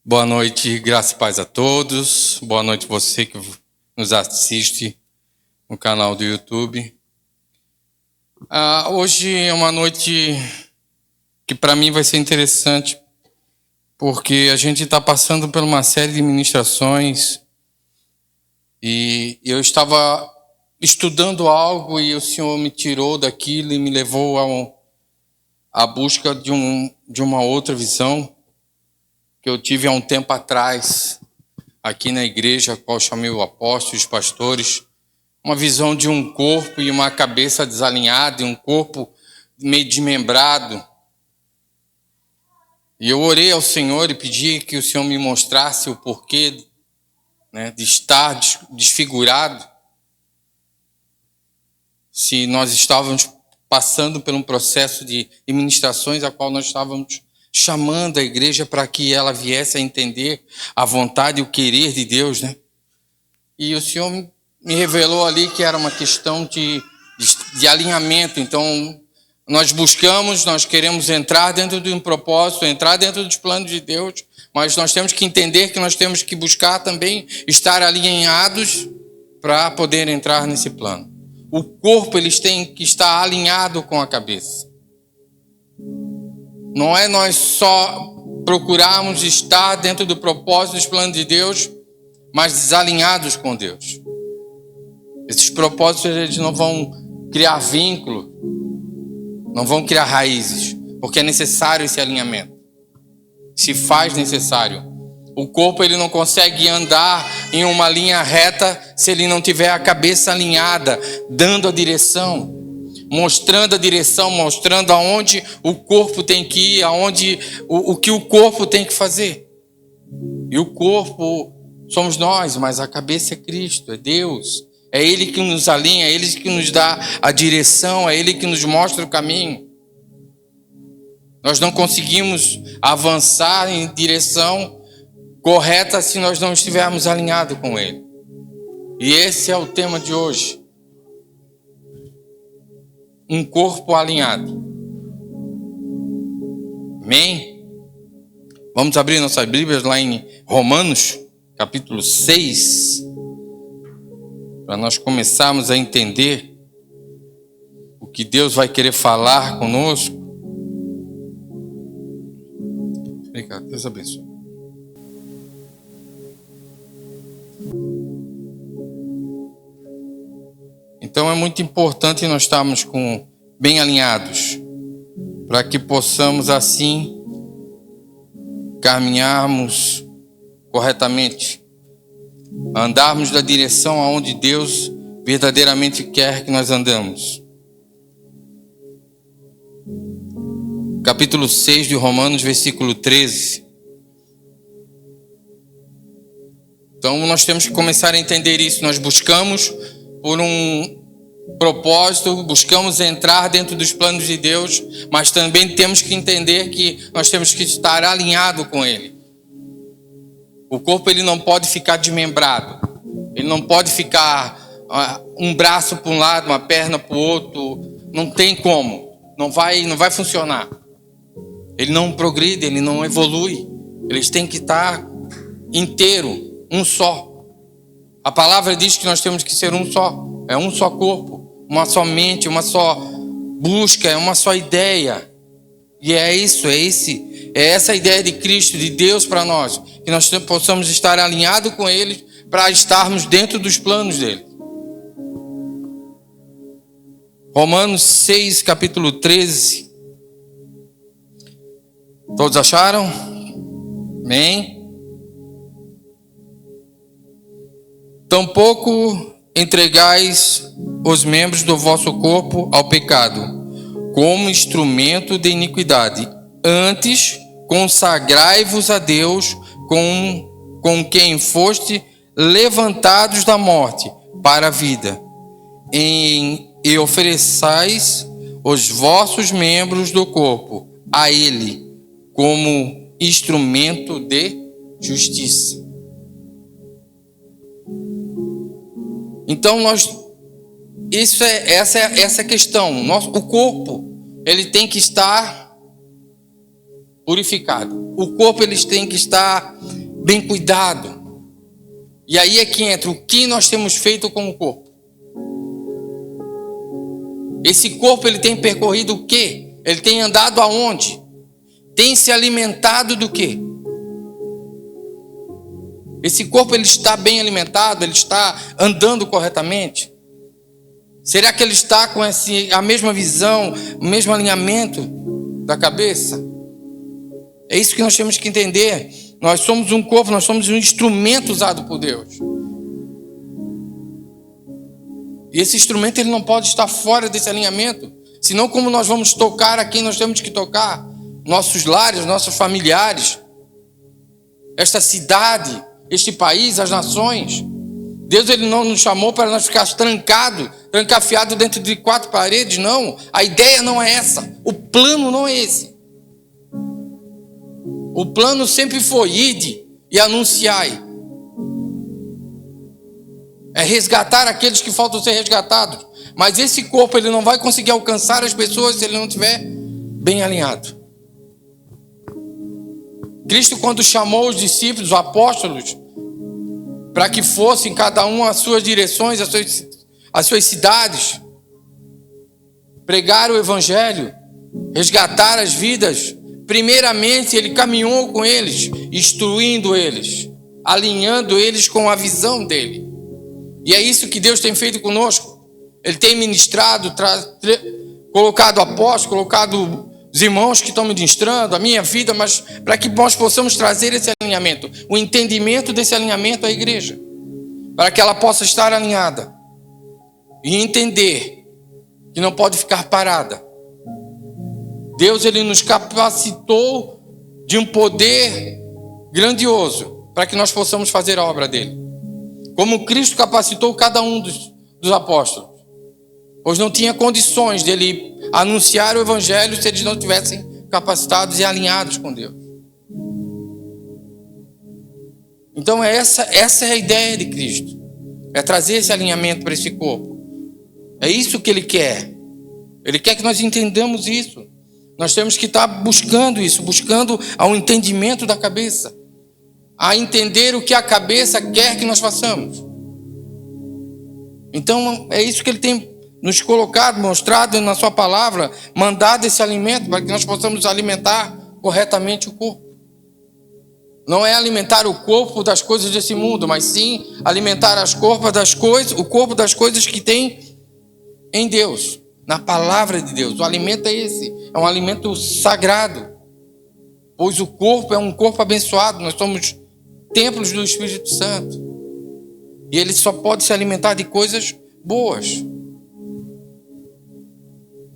Boa noite, graça e paz a todos. Boa noite você que nos assiste no canal do YouTube. Hoje é uma noite que para mim vai ser interessante, porque a gente está passando por uma série de ministrações e eu estava estudando algo e o Senhor me tirou daquilo e me levou à busca de uma outra visão que eu tive há um tempo atrás, aqui na igreja, a qual chamei o apóstolo e os pastores, uma visão de um corpo e uma cabeça desalinhada, e um corpo meio desmembrado. E eu orei ao Senhor e pedi que o Senhor me mostrasse o porquê, de estar desfigurado, se nós estávamos passando por um processo de ministrações a qual nós estávamos chamando a igreja para que ela viesse a entender a vontade e o querer de Deus, E o Senhor me revelou ali que era uma questão de alinhamento. Então, nós queremos entrar dentro de um propósito, entrar dentro dos planos de Deus, mas nós temos que entender que nós temos que buscar também estar alinhados para poder entrar nesse plano. O corpo, eles têm que estar alinhado com a cabeça. Não é nós só procurarmos estar dentro do propósito dos planos de Deus, mas desalinhados com Deus. Esses propósitos eles não vão criar vínculo, não vão criar raízes, porque é necessário esse alinhamento. Se faz necessário. O corpo ele não consegue andar em uma linha reta se ele não tiver a cabeça alinhada, dando a direção. Mostrando a direção, mostrando aonde o corpo tem que ir, aonde o que o corpo tem que fazer. E o corpo somos nós, mas a cabeça é Cristo, é Deus. É Ele que nos alinha, é Ele que nos dá a direção, é Ele que nos mostra o caminho. Nós não conseguimos avançar em direção correta se nós não estivermos alinhados com Ele. E esse é o tema de hoje. Um corpo alinhado. Amém? Vamos abrir nossas Bíblias lá em Romanos, capítulo 6, para nós começarmos a entender o que Deus vai querer falar conosco. Obrigado, Deus abençoe. Então é muito importante nós estarmos bem alinhados, para que possamos assim caminharmos corretamente, andarmos na direção aonde Deus verdadeiramente quer que nós andamos. Capítulo 6 de Romanos, versículo 13. Então nós temos que começar a entender isso. Nós buscamos por um propósito, buscamos entrar dentro dos planos de Deus, mas também temos que entender que nós temos que estar alinhado com Ele. O corpo ele não pode ficar desmembrado, ele não pode ficar um braço para um lado, uma perna para o outro, não tem como, não vai funcionar. Ele não progride, ele não evolui, eles têm que estar inteiro, um só. A palavra diz que nós temos que ser um só. É um só corpo, uma só mente, uma só busca, é uma só ideia. E é essa ideia de Cristo, de Deus para nós, que nós possamos estar alinhados com Ele para estarmos dentro dos planos dele. Romanos 6, capítulo 13. Todos acharam? Amém? Tampouco entregais os membros do vosso corpo ao pecado, como instrumento de iniquidade. Antes, consagrai-vos a Deus, com quem foste levantados da morte para a vida, e ofereçais os vossos membros do corpo a Ele, como instrumento de justiça. Então essa é a questão. O corpo ele tem que estar purificado. O corpo ele tem que estar bem cuidado. E aí é que entra o que nós temos feito com o corpo. Esse corpo, ele tem percorrido o quê? Ele tem andado aonde? Tem se alimentado do quê? Esse corpo, ele está bem alimentado? Ele está andando corretamente? Será que ele está com a mesma visão, o mesmo alinhamento da cabeça? É isso que nós temos que entender. Nós somos um corpo, nós somos um instrumento usado por Deus. E esse instrumento, ele não pode estar fora desse alinhamento. Senão, como nós vamos tocar a quem nós temos que tocar? Nossos lares, nossos familiares, esta cidade, este país, as nações. Deus, ele não nos chamou para nós ficarmos trancafiados dentro de 4 paredes, não. A ideia não é essa. O plano não é esse. O plano sempre foi: ide e anunciai. É resgatar aqueles que faltam ser resgatados. Mas esse corpo, ele não vai conseguir alcançar as pessoas se ele não estiver bem alinhado. Cristo, quando chamou os discípulos, os apóstolos, para que fossem cada um às suas direções, às suas cidades, pregar o evangelho, resgatar as vidas, primeiramente ele caminhou com eles, instruindo eles, alinhando eles com a visão dele. E é isso que Deus tem feito conosco. Ele tem ministrado, colocado apóstolos, colocado os irmãos que estão ministrando a minha vida, mas para que nós possamos trazer esse alinhamento, o entendimento desse alinhamento à igreja, para que ela possa estar alinhada e entender que não pode ficar parada. Deus, ele nos capacitou de um poder grandioso para que nós possamos fazer a obra dele. Como Cristo capacitou cada um dos apóstolos. Pois não tinha condições dele anunciar o evangelho se eles não tivessem capacitados e alinhados com Deus. Então essa é a ideia de Cristo. É trazer esse alinhamento para esse corpo. É isso que ele quer. Ele quer que nós entendamos isso. Nós temos que estar buscando isso, buscando ao entendimento da cabeça, a entender o que a cabeça quer que nós façamos. Então é isso que ele tem nos colocado, mostrado na sua palavra, mandado esse alimento para que nós possamos alimentar corretamente o corpo. Não é alimentar o corpo das coisas desse mundo, mas sim alimentar o corpo das coisas que tem em Deus, na palavra de Deus. O alimento é esse, é um alimento sagrado, pois o corpo é um corpo abençoado. Nós somos templos do Espírito Santo e ele só pode se alimentar de coisas boas.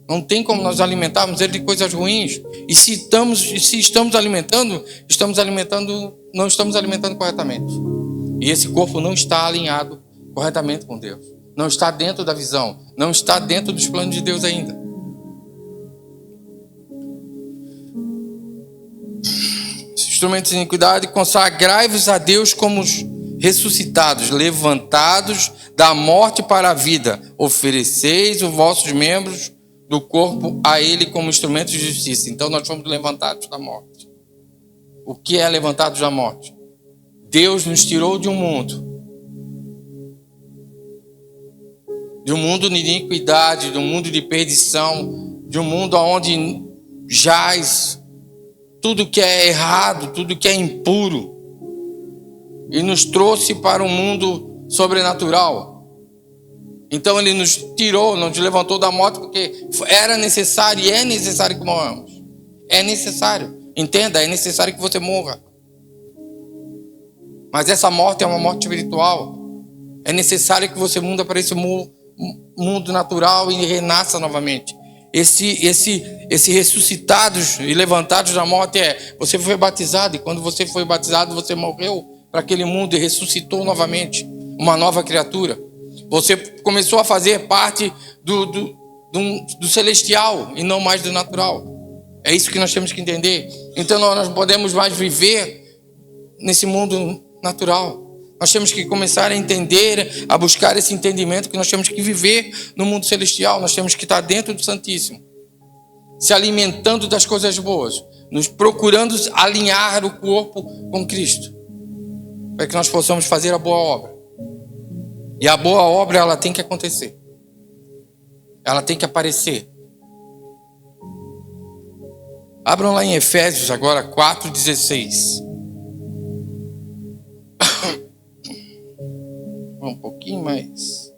Não tem como nós alimentarmos ele de coisas ruins. E se estamos alimentando, não estamos alimentando corretamente. E esse corpo não está alinhado corretamente com Deus. Não está dentro da visão. Não está dentro dos planos de Deus ainda. Instrumentos de iniquidade, consagrai-vos a Deus como os ressuscitados, levantados da morte para a vida. Ofereceis os vossos membros do corpo a ele como instrumentos de justiça. Então nós fomos levantados da morte. O que é levantados da morte? Deus nos tirou de um mundo de iniquidade, de um mundo de perdição, de um mundo onde jaz tudo que é errado, tudo que é impuro, e nos trouxe para um mundo sobrenatural. Então ele nos tirou, nos levantou da morte, porque era necessário e é necessário que morramos. É necessário, entenda, é necessário que você morra. Mas essa morte é uma morte espiritual. É necessário que você muda para esse mundo natural e renasça novamente. Esse ressuscitados e levantados da morte você foi batizado, e quando você foi batizado, você morreu para aquele mundo e ressuscitou novamente, uma nova criatura. Você começou a fazer parte do celestial e não mais do natural. É isso que nós temos que entender. Então nós não podemos mais viver nesse mundo natural. Nós temos que começar a entender, a buscar esse entendimento que nós temos que viver no mundo celestial. Nós temos que estar dentro do Santíssimo, se alimentando das coisas boas, nos procurando alinhar o corpo com Cristo. para que nós possamos fazer a boa obra. E a boa obra, ela tem que acontecer. Ela tem que aparecer. Abram lá em Efésios agora 4:16. Um pouquinho mais.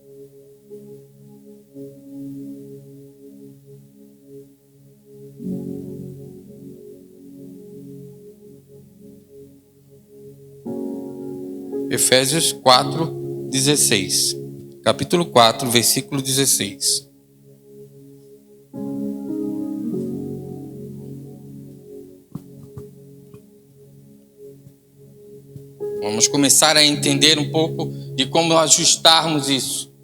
Efésios 4:16. Capítulo 4, versículo 16. Vamos começar a entender um pouco de como ajustarmos isso.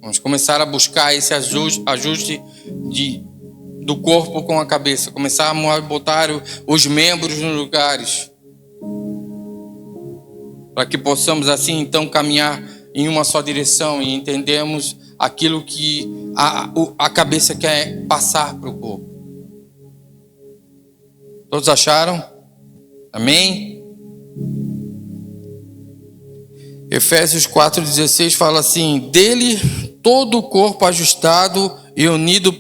Vamos começar a buscar esse ajuste do corpo com a cabeça. Começar a botar os membros nos lugares. Para que possamos assim então caminhar em uma só direção e entendemos aquilo que a cabeça quer passar para o corpo. Todos acharam? Amém? Efésios 4:16 fala assim: dele todo o corpo ajustado e unido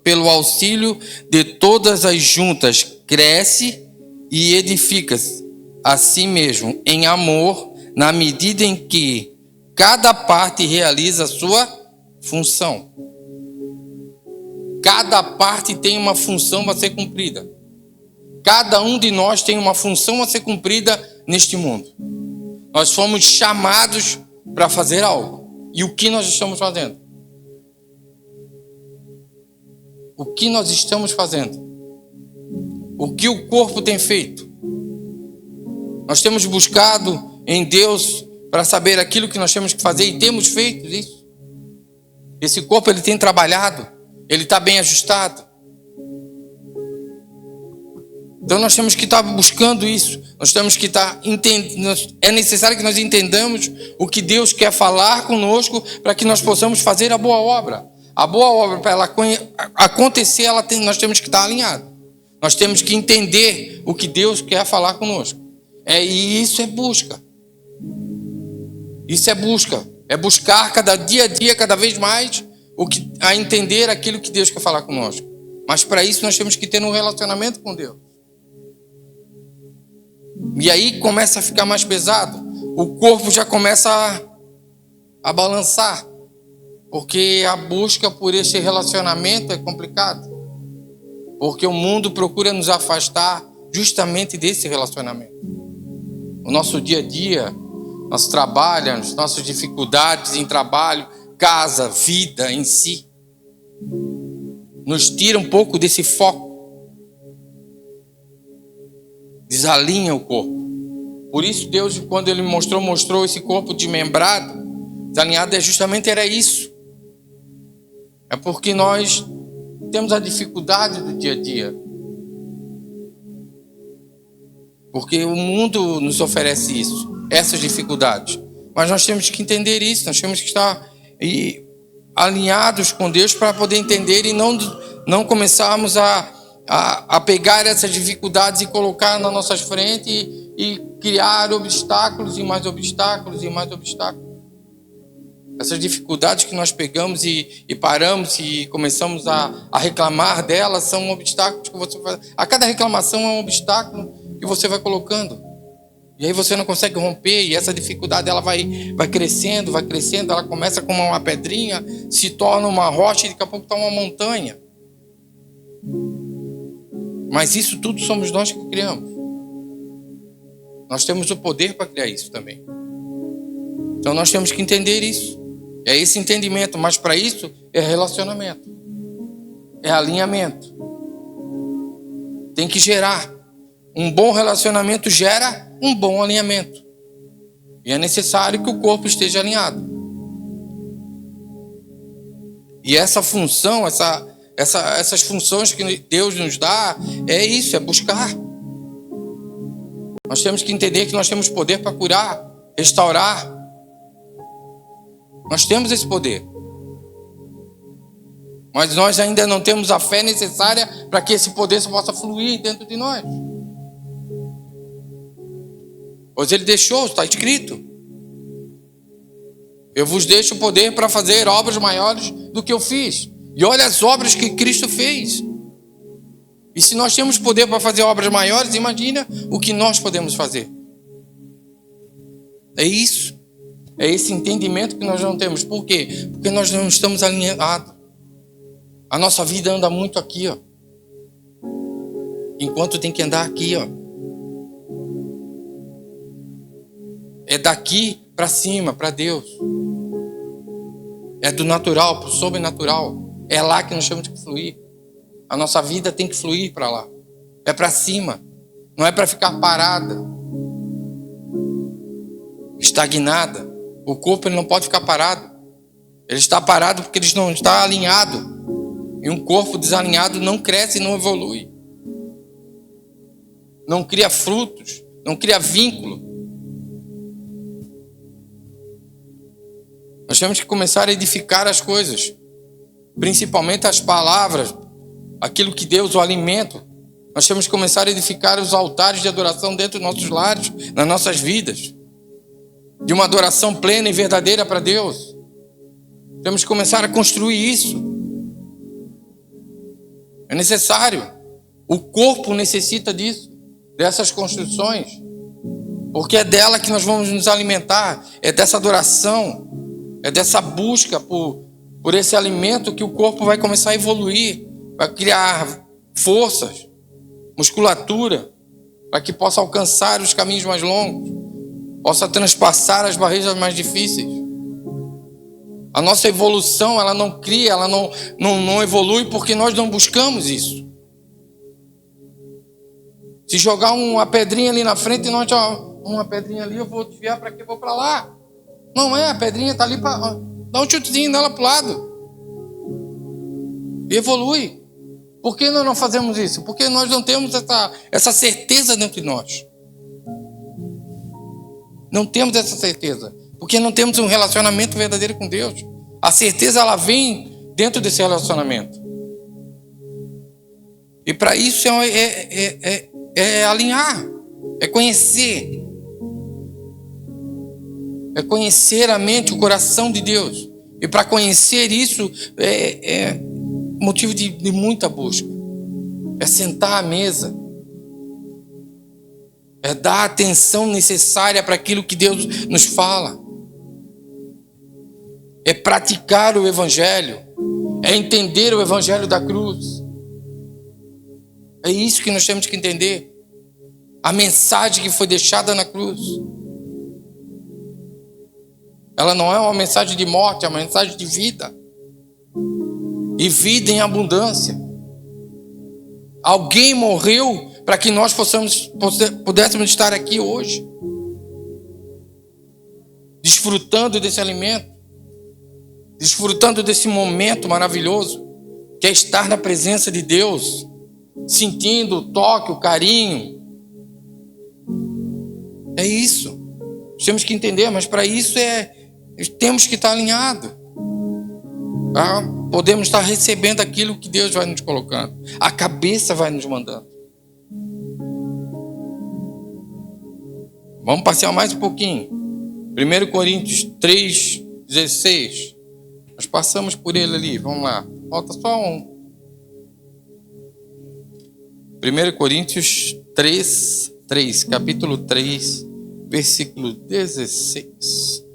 pelo auxílio de todas as juntas cresce e edifica-se a si mesmo em amor, na medida em que cada parte realiza a sua função. Cada parte tem uma função a ser cumprida. Cada um de nós tem uma função a ser cumprida neste mundo. Nós fomos chamados para fazer algo. E o que nós estamos fazendo? O que nós estamos fazendo? O que o corpo tem feito? Nós temos buscado em Deus para saber aquilo que nós temos que fazer e temos feito isso. Esse corpo ele tem trabalhado, ele está bem ajustado. Então nós temos que estar buscando isso. Nós temos que estar entendendo. É necessário que nós entendamos o que Deus quer falar conosco para que nós possamos fazer a boa obra. A boa obra, para ela acontecer, nós temos que estar alinhados. Nós temos que entender o que Deus quer falar conosco. E isso é busca. Isso é busca. É buscar cada dia a dia, cada vez mais, a entender aquilo que Deus quer falar conosco. Mas para isso nós temos que ter um relacionamento com Deus. E aí começa a ficar mais pesado. O corpo já começa a balançar. Porque a busca por esse relacionamento é complicado. Porque o mundo procura nos afastar justamente desse relacionamento. O nosso dia a dia, nosso trabalho, as nossas dificuldades em trabalho, casa, vida em si, nos tira um pouco desse foco. Desalinha o corpo. Por isso Deus, quando Ele mostrou esse corpo desmembrado, desalinhado, justamente era isso. É porque nós temos a dificuldade do dia a dia. Porque o mundo nos oferece isso, essas dificuldades. Mas nós temos que entender isso, nós temos que estar alinhados com Deus para poder entender e não começarmos a pegar essas dificuldades e colocar nas nossas frentes e criar obstáculos e mais obstáculos e mais obstáculos. Essas dificuldades que nós pegamos e paramos e começamos a reclamar delas são obstáculos que você faz. A cada reclamação é um obstáculo que você vai colocando. E aí você não consegue romper e essa dificuldade ela vai crescendo, ela começa como uma pedrinha, se torna uma rocha e daqui a pouco está uma montanha. Mas isso tudo somos nós que criamos. Nós temos o poder para criar isso também. Então nós temos que entender isso. É esse entendimento, mas para isso é relacionamento. É alinhamento. Tem que gerar. Um bom relacionamento gera um bom alinhamento. E é necessário que o corpo esteja alinhado. E essa função, essas funções que Deus nos dá, é isso, é buscar. Nós temos que entender que nós temos poder para curar, restaurar. Nós temos esse poder. Mas nós ainda não temos a fé necessária para que esse poder possa fluir dentro de nós. Pois ele deixou, está escrito. Eu vos deixo o poder para fazer obras maiores do que eu fiz. E olha as obras que Cristo fez. E se nós temos poder para fazer obras maiores, imagina o que nós podemos fazer. É isso. É esse entendimento que nós não temos. Por quê? Porque nós não estamos alinhados. A nossa vida anda muito aqui, ó. Enquanto tem que andar aqui, ó. É daqui para cima, para Deus. É do natural para o sobrenatural. É lá que nós temos que fluir. A nossa vida tem que fluir para lá. É para cima. Não é para ficar parada, estagnada. O corpo ele não pode ficar parado. Ele está parado porque ele não está alinhado. E um corpo desalinhado não cresce e não evolui. Não cria frutos. Não cria vínculo. Nós temos que começar a edificar as coisas. Principalmente as palavras. Aquilo que Deus, o alimento. Nós temos que começar a edificar os altares de adoração dentro dos nossos lares, nas nossas vidas. De uma adoração plena e verdadeira para Deus. Temos que começar a construir isso. É necessário. O corpo necessita disso. Dessas construções. Porque é dela que nós vamos nos alimentar. É dessa adoração. É dessa busca por esse alimento que o corpo vai começar a evoluir. Vai criar forças, musculatura, para que possa alcançar os caminhos mais longos, possa transpassar as barreiras mais difíceis. A nossa evolução, ela não cria, ela não evolui porque nós não buscamos isso. Se jogar uma pedrinha ali na frente, nós uma pedrinha ali, eu vou desviar para que eu vou para lá. Não é, a pedrinha está ali para dar um chutezinho nela para o lado. E evolui. Por que nós não fazemos isso? Porque nós não temos essa certeza dentro de nós. Não temos essa certeza. Porque não temos um relacionamento verdadeiro com Deus. A certeza, ela vem dentro desse relacionamento. E para isso é alinhar. É conhecer. É conhecer a mente, o coração de Deus. E para conhecer isso é motivo de muita busca. É sentar à mesa. É dar a atenção necessária para aquilo que Deus nos fala. É praticar o Evangelho. É entender o Evangelho da cruz. É isso que nós temos que entender. A mensagem que foi deixada na cruz. Ela não é uma mensagem de morte, é uma mensagem de vida. E vida em abundância. Alguém morreu para que nós pudéssemos estar aqui hoje. Desfrutando desse alimento. Desfrutando desse momento maravilhoso. Que é estar na presença de Deus. Sentindo o toque, o carinho. É isso. Nós temos que entender, mas para isso temos que estar alinhados. Podemos estar recebendo aquilo que Deus vai nos colocando. A cabeça vai nos mandando. Vamos passear mais um pouquinho. 1 Coríntios 3:16. Nós passamos por ele ali. Vamos lá. Falta só um. 1 Coríntios 3, capítulo 3, versículo 16.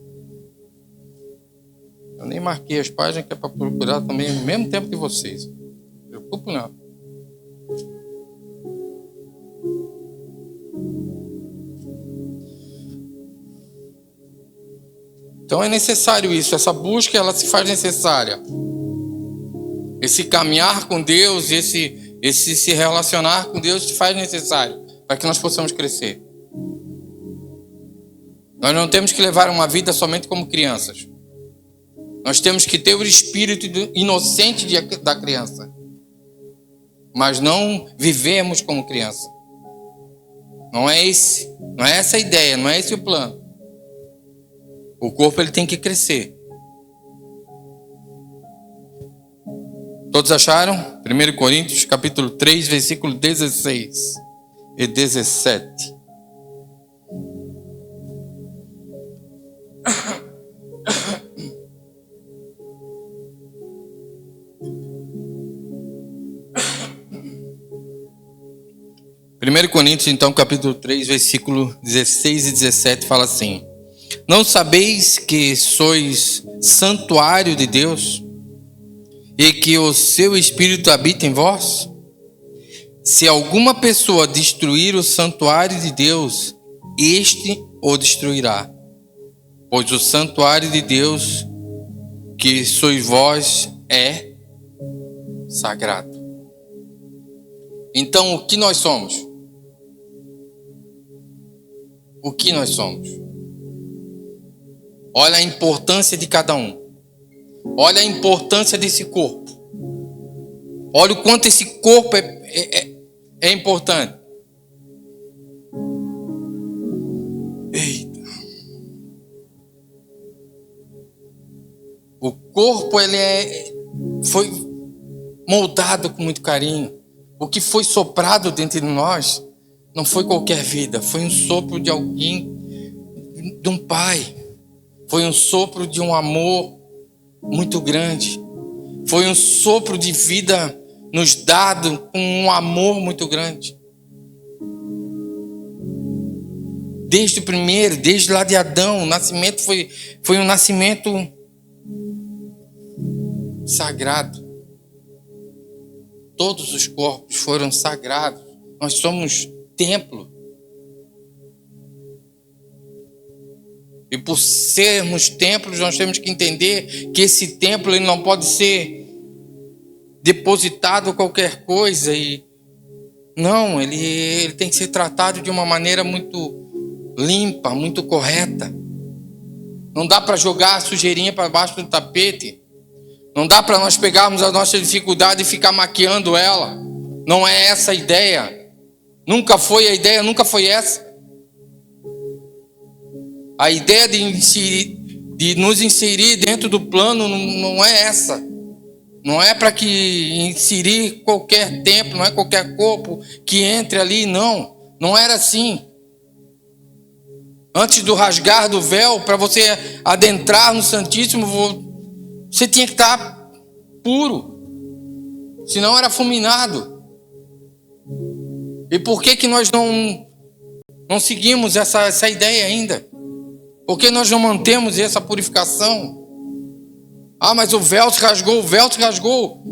Eu nem marquei as páginas, que é para procurar também no mesmo tempo que vocês. Não se preocupe não. Então é necessário isso. Essa busca, ela se faz necessária. Esse caminhar com Deus, esse se relacionar com Deus se faz necessário para que nós possamos crescer. Nós não temos que levar uma vida somente como crianças. Nós temos que ter o espírito inocente da criança. Mas não vivemos como criança. Não é essa a ideia, não é esse o plano. O corpo ele tem que crescer. Todos acharam? 1 Coríntios capítulo 3, versículo 16 e 17. 1 Coríntios, então, capítulo 3, versículo 16 e 17, fala assim: Não sabeis que sois santuário de Deus e que o seu Espírito habita em vós? Se alguma pessoa destruir o santuário de Deus, este o destruirá. Pois o santuário de Deus, que sois vós, é sagrado. Então, o que nós somos? O que nós somos? Olha a importância de cada um. Olha a importância desse corpo. Olha o quanto esse corpo é importante. Eita. O corpo foi moldado com muito carinho. O que foi soprado dentro de nós não foi qualquer vida. Foi um sopro de alguém, de um pai. Foi um sopro de um amor muito grande. Foi um sopro de vida nos dado com um amor muito grande. Desde lá de Adão, o nascimento foi um nascimento sagrado. Todos os corpos foram sagrados. Nós somos templo. E por sermos templos, nós temos que entender que esse templo ele não pode ser depositado qualquer coisa. Não, ele tem que ser tratado de uma maneira muito limpa, muito correta. Não dá para jogar a sujeirinha para baixo do tapete. Não dá para nós pegarmos a nossa dificuldade e ficar maquiando ela. Não é essa a ideia. Nunca foi a ideia, nunca foi essa. A ideia de nos inserir dentro do plano não é essa. Não é para que inserir qualquer templo, não é qualquer corpo que entre ali, não. Não era assim. Antes do rasgar do véu, para você adentrar no Santíssimo, você tinha que estar puro. Senão era fulminado. E por que nós não seguimos essa ideia ainda? Por que nós não mantemos essa purificação? Ah, mas o véu se rasgou.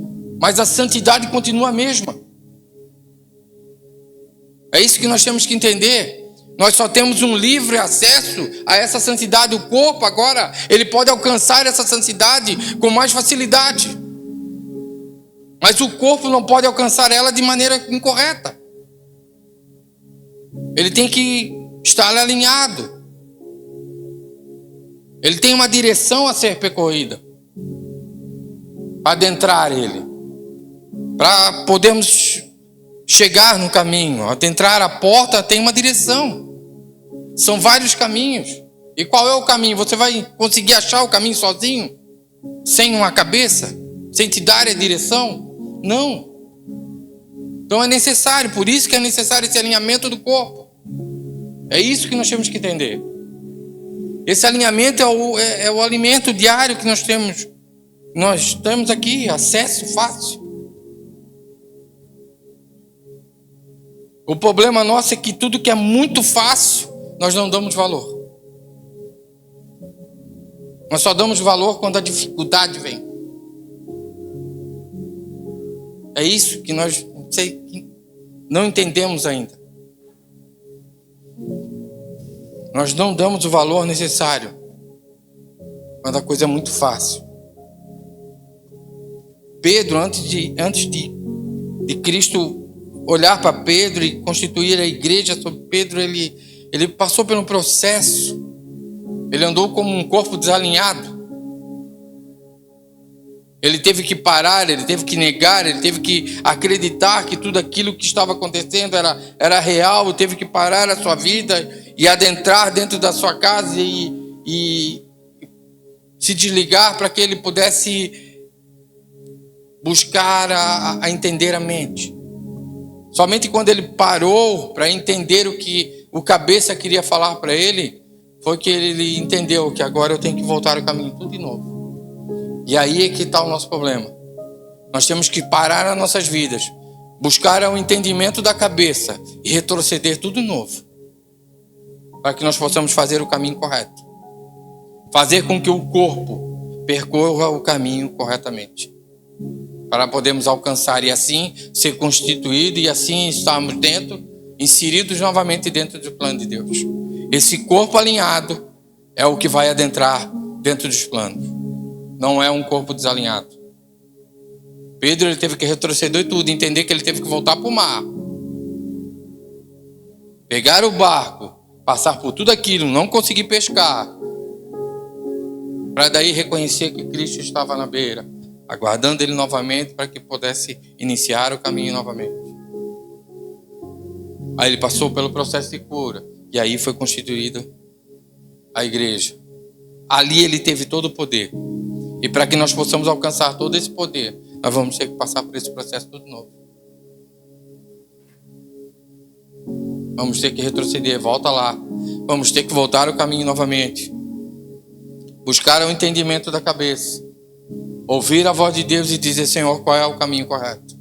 Mas a santidade continua a mesma. É isso que nós temos que entender. Nós só temos um livre acesso a essa santidade. O corpo agora, ele pode alcançar essa santidade com mais facilidade. Mas o corpo não pode alcançar ela de maneira incorreta. Ele tem que estar alinhado. Ele tem uma direção a ser percorrida. Adentrar ele. Para podermos chegar no caminho. Adentrar a porta tem uma direção. São vários caminhos. E qual é o caminho? Você vai conseguir achar o caminho sozinho? Sem uma cabeça? Sem te dar a direção? Não. Então é necessário. Por isso que é necessário esse alinhamento do corpo. É isso que nós temos que entender. Esse alinhamento é o alimento diário que nós temos. Nós temos aqui acesso fácil. O problema nosso é que tudo que é muito fácil, nós não damos valor. Nós só damos valor quando a dificuldade vem. É isso que nós não entendemos ainda. Nós não damos o valor necessário quando a coisa é muito fácil. Pedro, antes de Cristo olhar para Pedro e constituir a igreja sobre Pedro, ele passou por um processo. Ele andou como um corpo desalinhado. Ele teve que parar, ele teve que negar, ele teve que acreditar que tudo aquilo que estava acontecendo era real. Ele teve que parar a sua vida e adentrar dentro da sua casa e se desligar para que ele pudesse buscar a entender a mente. Somente quando ele parou para entender o que o cabeça queria falar para ele, foi que ele entendeu que agora eu tenho que voltar o caminho tudo de novo. E aí é que está o nosso problema. Nós temos que parar as nossas vidas Buscar o entendimento da cabeça e retroceder tudo novo, para que nós possamos fazer o caminho correto. Fazer com que o corpo percorra o caminho corretamente, para podermos alcançar e assim ser constituído e assim estarmos inseridos novamente dentro do plano de Deus. Esse corpo alinhado é o que vai adentrar dentro dos planos. Não é um corpo desalinhado. Pedro, ele teve que retroceder tudo, entender que ele teve que voltar para o mar. Pegar o barco, passar por tudo aquilo, não conseguir pescar, para daí reconhecer que Cristo estava na beira, aguardando ele novamente para que pudesse iniciar o caminho novamente. Aí ele passou pelo processo de cura e aí foi constituída a igreja. Ali ele teve todo o poder. E para que nós possamos alcançar todo esse poder, nós vamos ter que passar por esse processo tudo novo. Vamos ter que retroceder, volta lá. Vamos ter que voltar o caminho novamente. Buscar o entendimento da cabeça. Ouvir a voz de Deus e dizer: Senhor, qual é o caminho correto?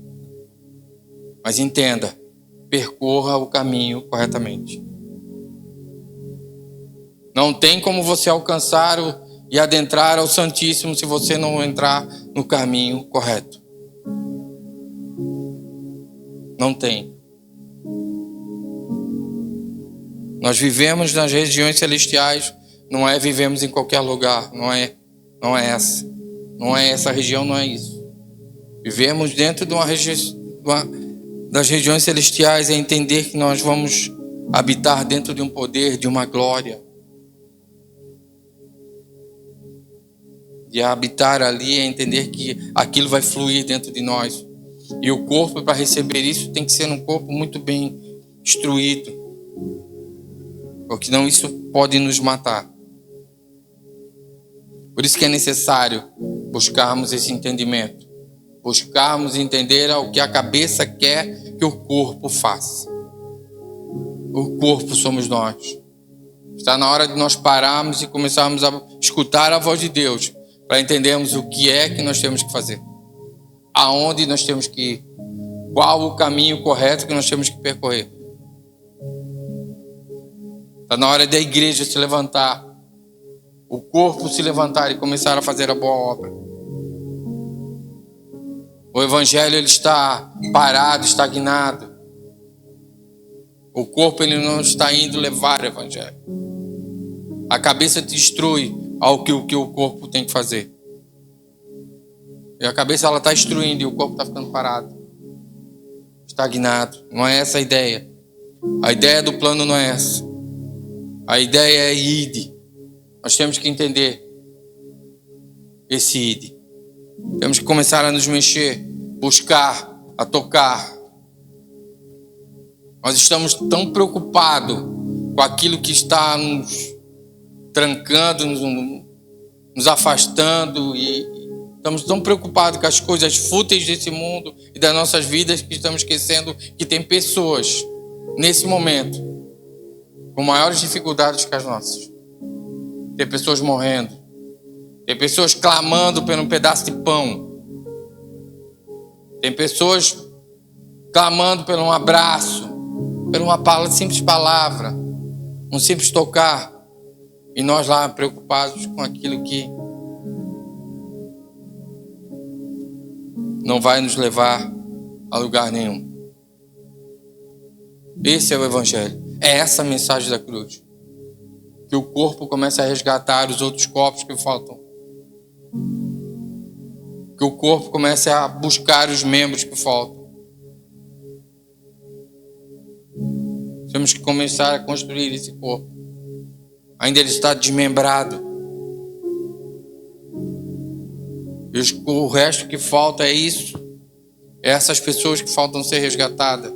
Mas entenda, percorra o caminho corretamente. Não tem como você alcançar e adentrar ao Santíssimo se você não entrar no caminho correto. Não tem. Nós vivemos nas regiões celestiais, não é vivemos em qualquer lugar, não é essa. Não é essa região, não é isso. Vivemos dentro de das regiões celestiais, é entender que nós vamos habitar dentro de um poder, de uma glória. De habitar ali é entender que aquilo vai fluir dentro de nós. E o corpo, para receber isso, tem que ser um corpo muito bem instruído. Porque senão isso pode nos matar. Por isso que é necessário buscarmos esse entendimento. Buscarmos entender o que a cabeça quer que o corpo faça. O corpo somos nós. Está na hora de nós pararmos e começarmos a escutar a voz de Deus, para entendermos o que é que nós temos que fazer. Aonde nós temos que ir. Qual o caminho correto que nós temos que percorrer. Está na hora da igreja se levantar. O corpo se levantar e começar a fazer a boa obra. O evangelho ele está parado, estagnado. O corpo ele não está indo levar o evangelho. A cabeça te instrui ao que o corpo tem que fazer. E a cabeça ela está instruindo e o corpo está ficando parado, estagnado. Não é essa a ideia. A ideia do plano não é essa. A ideia é ide. Nós temos que entender esse ide. Temos que começar a nos mexer, buscar, a tocar. Nós estamos tão preocupados com aquilo que está nos trancando, nos afastando, e estamos tão preocupados com as coisas fúteis desse mundo e das nossas vidas que estamos esquecendo que tem pessoas nesse momento com maiores dificuldades que as nossas. Tem pessoas morrendo. Tem pessoas clamando por um pedaço de pão. Tem pessoas clamando por um abraço, por uma simples palavra, um simples tocar. E nós lá preocupados com aquilo que não vai nos levar a lugar nenhum. Esse é o evangelho. É essa a mensagem da cruz. Que o corpo comece a resgatar os outros corpos que faltam. Que o corpo comece a buscar os membros que faltam. Temos que começar a construir esse corpo. Ainda ele está desmembrado. E o resto que falta é isso. É essas pessoas que faltam ser resgatadas.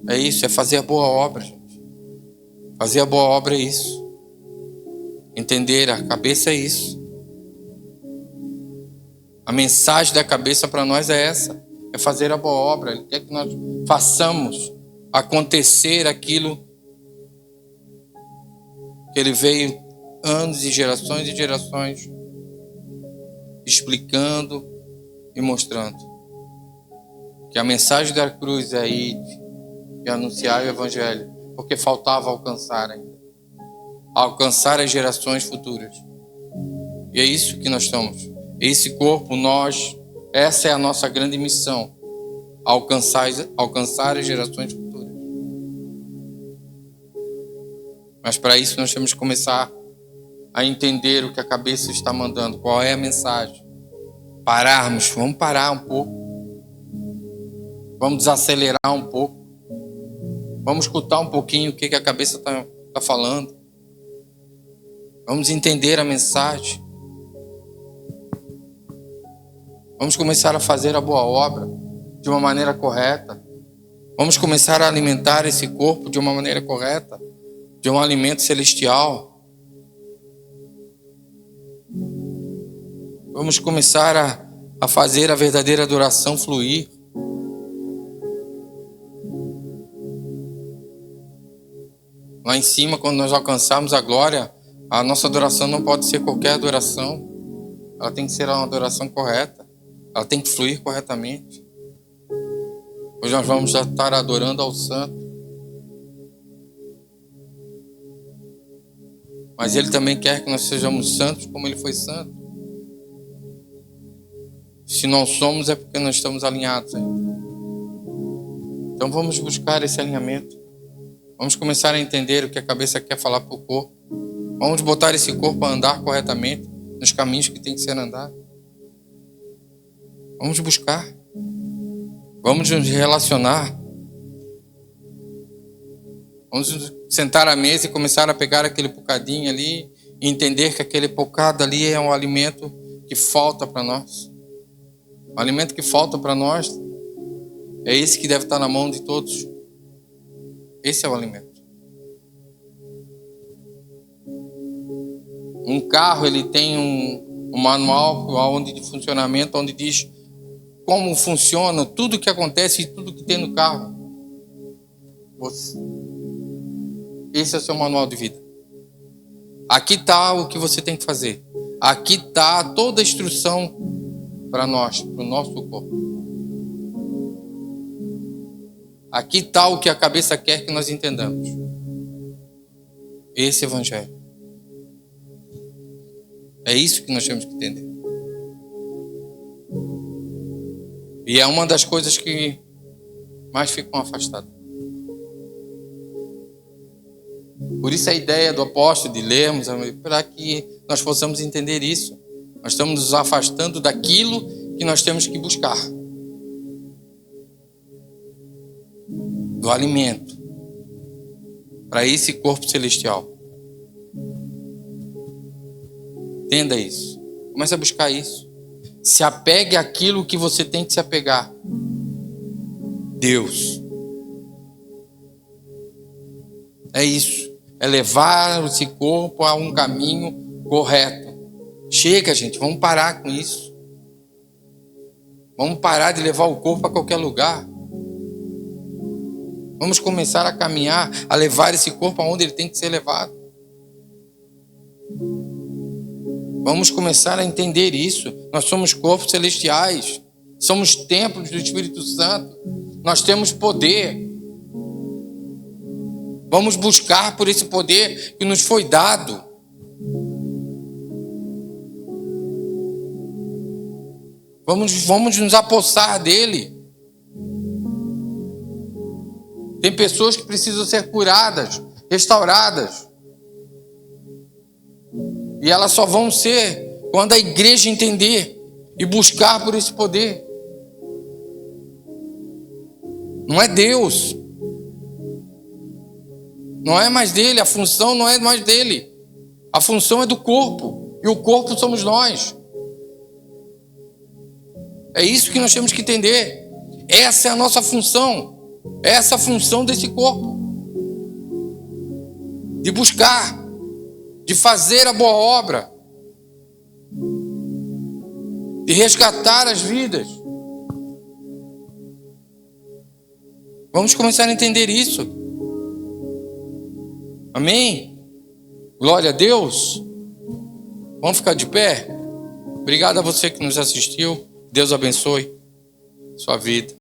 É isso, é fazer a boa obra, gente. Fazer a boa obra é isso. Entender a cabeça é isso. A mensagem da cabeça para nós é essa. É fazer a boa obra. Ele quer que nós façamos acontecer aquilo que ele veio anos e gerações explicando e mostrando que a mensagem da cruz é ir e anunciar o Evangelho, porque faltava alcançar ainda. Alcançar as gerações futuras. E é isso que nós estamos. Esse corpo, essa é a nossa grande missão. Alcançar as gerações futuras. Mas para isso nós temos que começar a entender o que a cabeça está mandando. Qual é a mensagem? Vamos parar um pouco. Vamos desacelerar um pouco. Vamos escutar um pouquinho o que a cabeça está falando. Vamos entender a mensagem. Vamos começar a fazer a boa obra de uma maneira correta. Vamos começar a alimentar esse corpo de uma maneira correta, de um alimento celestial. Vamos começar a fazer a verdadeira adoração fluir. Lá em cima, quando nós alcançarmos a glória, a nossa adoração não pode ser qualquer adoração. Ela tem que ser uma adoração correta. Ela tem que fluir corretamente. Hoje nós vamos estar adorando ao Santo. Mas Ele também quer que nós sejamos santos como Ele foi santo. Se não somos, é porque nós estamos alinhados ainda. Então vamos buscar esse alinhamento. Vamos começar a entender o que a cabeça quer falar para o corpo. Vamos botar esse corpo a andar corretamente nos caminhos que tem que ser andado. Vamos buscar. Vamos nos relacionar. Vamos sentar à mesa e começar a pegar aquele bocadinho ali e entender que aquele bocado ali é um alimento que falta para nós. O alimento que falta para nós é esse que deve estar na mão de todos. Esse é o alimento. Um carro, ele tem um manual de funcionamento onde diz como funciona tudo que acontece e tudo que tem no carro. Esse é o seu manual de vida. Aqui está o que você tem que fazer. Aqui está toda a instrução para nós, para o nosso corpo. Aqui está o que a cabeça quer que nós entendamos. Esse Evangelho. É isso que nós temos que entender. E é uma das coisas que mais ficam afastadas. Por isso a ideia do apóstolo de lermos, para que nós possamos entender isso. Nós estamos nos afastando daquilo que nós temos que buscar. Do alimento. Para esse corpo celestial. Entenda isso. Comece a buscar isso. Se apegue àquilo que você tem que se apegar. Deus. É isso. É levar esse corpo a um caminho correto. Chega, gente. Vamos parar com isso. Vamos parar de levar o corpo a qualquer lugar. Vamos começar a caminhar, a levar esse corpo aonde ele tem que ser levado. Vamos começar a entender isso. Nós somos corpos celestiais. Somos templos do Espírito Santo. Nós temos poder. Vamos buscar por esse poder que nos foi dado. Vamos nos apossar dele. Tem pessoas que precisam ser curadas, restauradas. E elas só vão ser quando a igreja entender e buscar por esse poder. Não é Deus. Não é mais dele, a função não é mais dele. A função é do corpo. E o corpo somos nós. É isso que nós temos que entender. Essa é a nossa função. Essa é a função desse corpo. De buscar. De fazer a boa obra. De resgatar as vidas. Vamos começar a entender isso. Amém? Glória a Deus. Vamos ficar de pé? Obrigado a você que nos assistiu. Deus abençoe sua vida.